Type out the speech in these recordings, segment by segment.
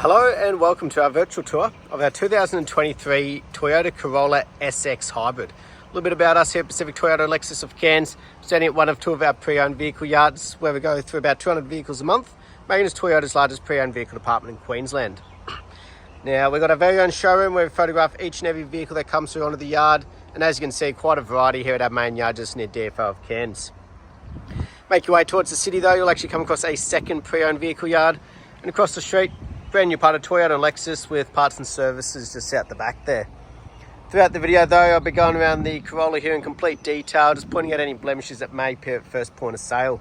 Hello and welcome to our virtual tour of our 2023 Toyota Corolla SX Hybrid. A little bit about us here at Pacific Toyota Lexus of Cairns, standing at one of two of our pre-owned vehicle yards where we go through about 200 vehicles a month, making us Toyota's largest pre-owned vehicle department in Queensland. Now, we've got our very own showroom where we photograph each and every vehicle that comes through onto the yard, and as you can see, quite a variety here at our main yard just near DFO of Cairns. Make your way towards the city though, you'll actually come across a second pre-owned vehicle yard, and across the street, brand new part of Toyota Lexus with parts and services just out the back there. Throughout the video though, I'll be going around the Corolla here in complete detail, just pointing out any blemishes that may appear at first point of sale.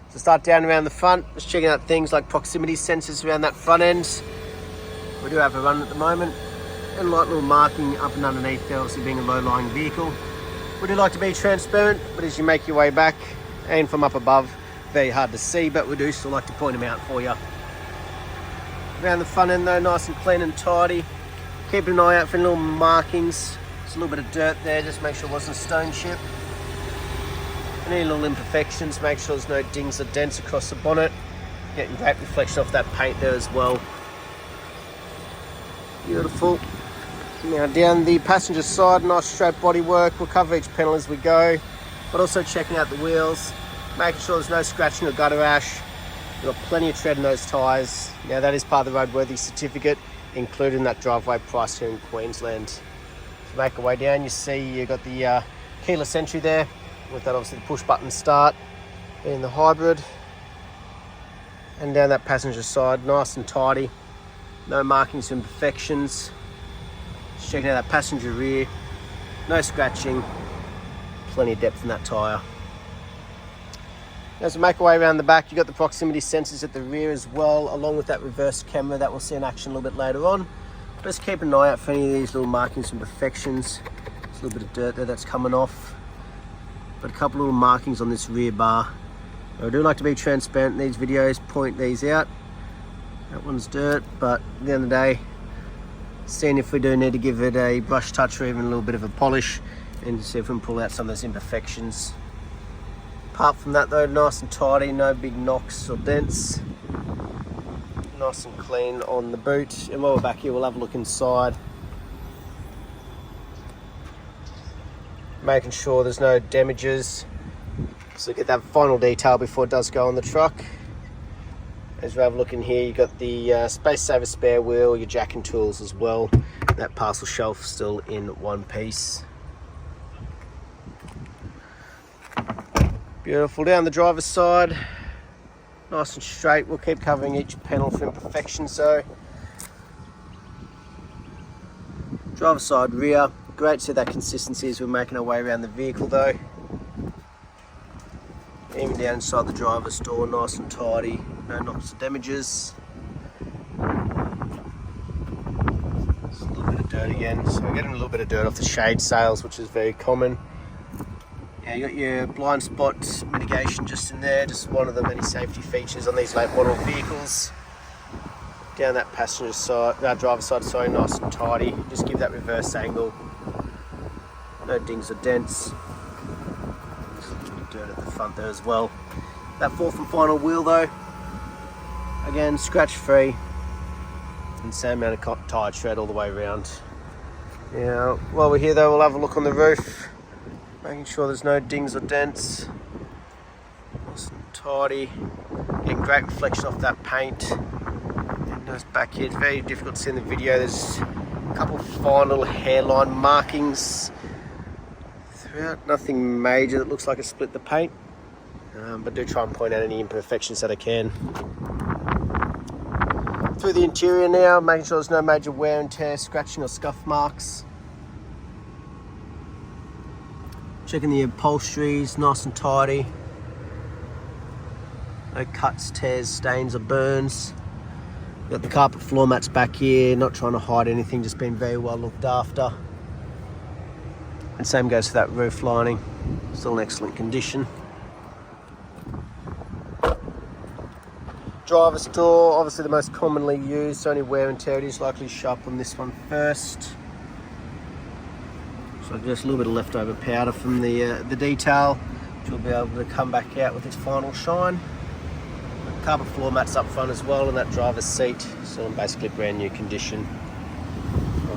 So start down around the front, just checking out things like proximity sensors around that front end. We do have a run at the moment, and a light little marking up and underneath there, obviously being a low-lying vehicle. We do like to be transparent, but as you make your way back and from up above, very hard to see, but we do still like to point them out for you. Around the front end though, nice and clean and tidy. Keep an eye out for any little markings. There's a little bit of dirt there, just make sure it wasn't a stone chip. Any little imperfections, make sure there's no dings or dents across the bonnet. Getting great reflection off that paint there as well. Beautiful. Now down the passenger side, nice straight body work. We'll cover each panel as we go, but also checking out the wheels, making sure there's no scratching or gutter rash. We've got plenty of tread in those tyres. Now that is part of the roadworthy certificate, included in that driveway price here in Queensland. So make our way down, you see you've got the keyless entry there, with that obviously the push button start, being the hybrid. And down that passenger side, nice and tidy. No markings or imperfections. Just checking out that passenger rear, no scratching, plenty of depth in that tyre. As we make our way around the back, you've got the proximity sensors at the rear as well, along with that reverse camera that we'll see in action a little bit later on. Just keep an eye out for any of these little markings and imperfections. There's a little bit of dirt there that's coming off, but a couple of little markings on this rear bar. I do like to be transparent in these videos, point these out. That one's dirt, but at the end of the day, seeing if we do need to give it a brush touch or even a little bit of a polish, and see if we can pull out some of those imperfections. Apart from that though, nice and tidy, no big knocks or dents. Nice and clean on the boot. And while we're back here, we'll have a look inside. Making sure there's no damages. So get that final detail before it does go on the truck. As we have a look in here, you've got the space saver spare wheel, your jack and tools as well. That parcel shelf still in one piece. Beautiful. Down the driver's side, nice and straight. We'll keep covering each panel for imperfections though. Driver's side rear, great to see that consistency as we're making our way around the vehicle though. Even down inside the driver's door, nice and tidy, no knocks or damages. Just a little bit of dirt again, so we're getting a little bit of dirt off the shade sails, which is very common. Yeah, you got your blind spot mitigation just in there, just one of the many safety features on these late model vehicles. Down that passenger side, driver's side, sorry, nice and tidy. Just give that reverse angle. No dings or dents. Just a little bit of dirt at the front there as well. That fourth and final wheel though, again scratch free, and same amount of tyre tread all the way around. Now, while we're here though, we'll have a look on the roof. Making sure there's no dings or dents. Nice and tidy. Getting great reflection off that paint. And those back here, it's very difficult to see in the video. There's a couple of fine little hairline markings throughout. Nothing major that looks like it split the paint. But do try and point out any imperfections that I can. Through the interior now, making sure there's no major wear and tear, scratching or scuff marks. Checking the upholsteries, nice and tidy. No cuts, tears, stains or burns. Got the carpet floor mats back here, not trying to hide anything, just being very well looked after. And same goes for that roof lining, still in excellent condition. Driver's door, obviously the most commonly used, so any wear and tear it is likely to show up on this one first. So just a little bit of leftover powder from the detail, which will be able to come back out with its final shine. Carpet floor mats up front as well, and that driver's seat, Still in basically brand new condition.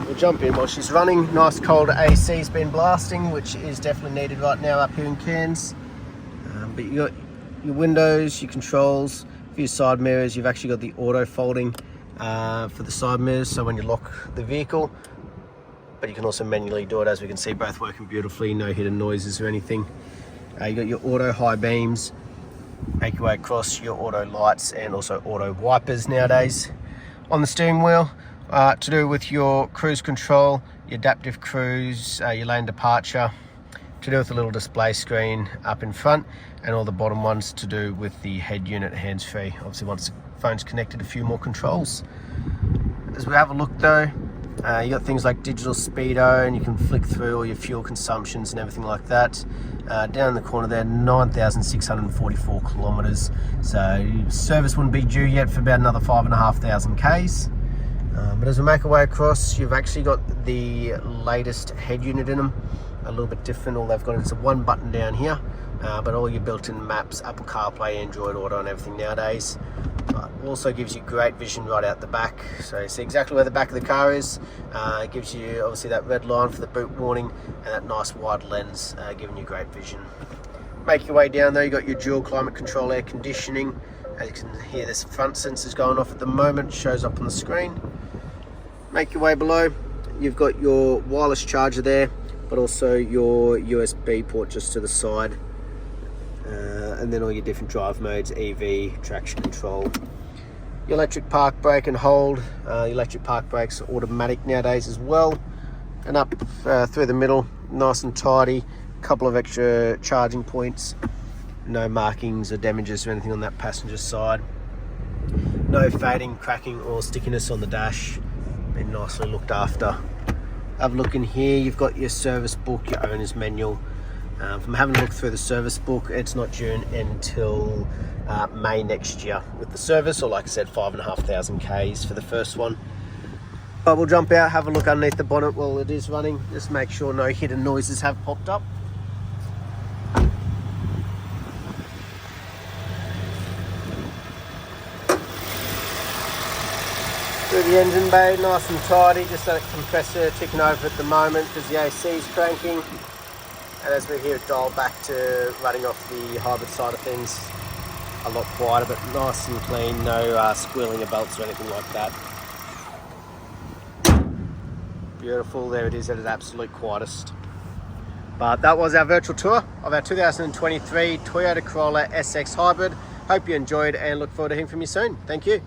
We'll jump in while she's running. Nice cold AC's been blasting, which is definitely needed right now up here in Cairns. But you got your windows, your controls, for your side mirrors. You've actually got the auto folding for the side mirrors, so when you lock the vehicle, but you can also manually do it, as we can see, both working beautifully, no hidden noises or anything. You got your auto high beams, make your way across, your auto lights and also auto wipers nowadays. On the steering wheel, to do with your cruise control, your adaptive cruise, your lane departure, to do with the little display screen up in front, and all the bottom ones to do with the head unit hands-free. Obviously once the phone's connected, a few more controls. As we have a look though, you got things like digital speedo, and you can flick through all your fuel consumptions and everything like that. Down in the corner there, 9,644 kilometers. So service wouldn't be due yet for about another 5,500 Ks. But as we make our way across, you've actually got the latest head unit in them. A little bit different. All they've got is one button down here, but all your built-in maps, Apple CarPlay, Android Auto and everything nowadays. Also gives you great vision right out the back, so you see exactly where the back of the car is. It gives you obviously that red line for the boot warning and that nice wide lens, giving you great vision. Make your way down there, you got your dual climate control air conditioning. As you can hear, this front sensor's going off at the moment, shows up on the screen. Make your way below, you've got your wireless charger there, but also your USB port just to the side, and then all your different drive modes, EV, traction control. Your electric park brake and hold, electric park brakes are automatic nowadays as well, and up through the middle, nice and tidy, couple of extra charging points, no markings or damages or anything on that passenger side, no fading, cracking or stickiness on the dash, been nicely looked after. Have a look in here, you've got your service book, your owner's manual. From having a look through the service book, it's not due until May next year with the service, or like I said, 5,500 Ks for the first one. But we'll jump out, have a look underneath the bonnet while it is running, just make sure no hidden noises have popped up. Through the engine bay, nice and tidy, just that compressor ticking over at the moment because the AC is cranking. And as we hear it dial back to running off the hybrid side of things, a lot quieter, but nice and clean, no squealing of belts or anything like that. Beautiful, there it is at its absolute quietest. But that was our virtual tour of our 2023 Toyota Corolla SX Hybrid. Hope you enjoyed and look forward to hearing from you soon. Thank you.